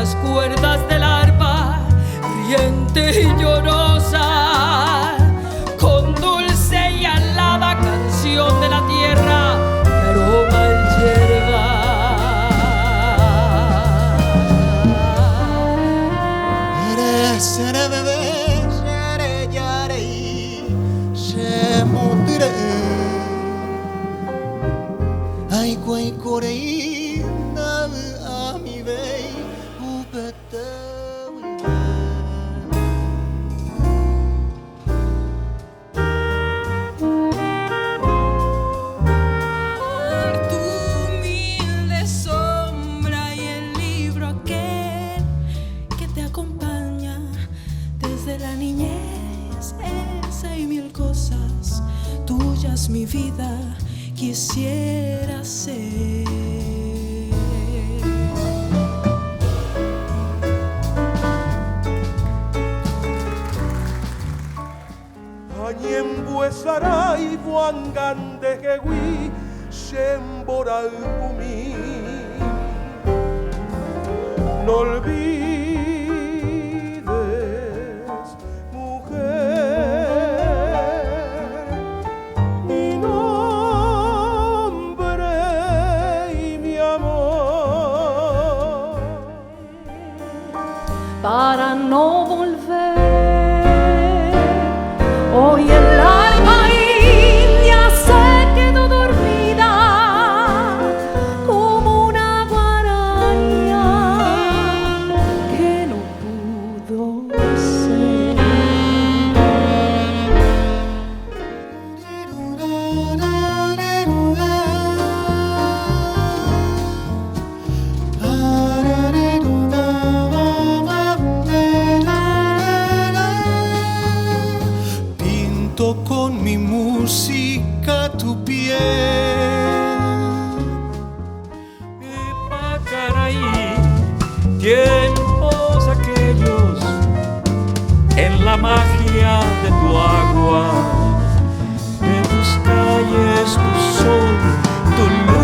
las cuerdas del arpa, riente y llorosa, con dulce y alada canción de la tierra que aroma el hierba. Ai quei corei na a mi vei u petau. Tu humilde sombra y el libro aquel que te acompaña desde la niñez, esa y mil cosas tuyas mi vida quisiera ser. Añembue sarai buangande gewi sembora umi. No olvides, mujer, mi nombre y mi amor. Para no volver, hoy el alma india se quedó dormida como una guaraña que no pudo ser. Con mi música tu piel. Ipacaraí, tiempos aquellos, en la magia de tu agua, de tus calles, tu sol, tu luz.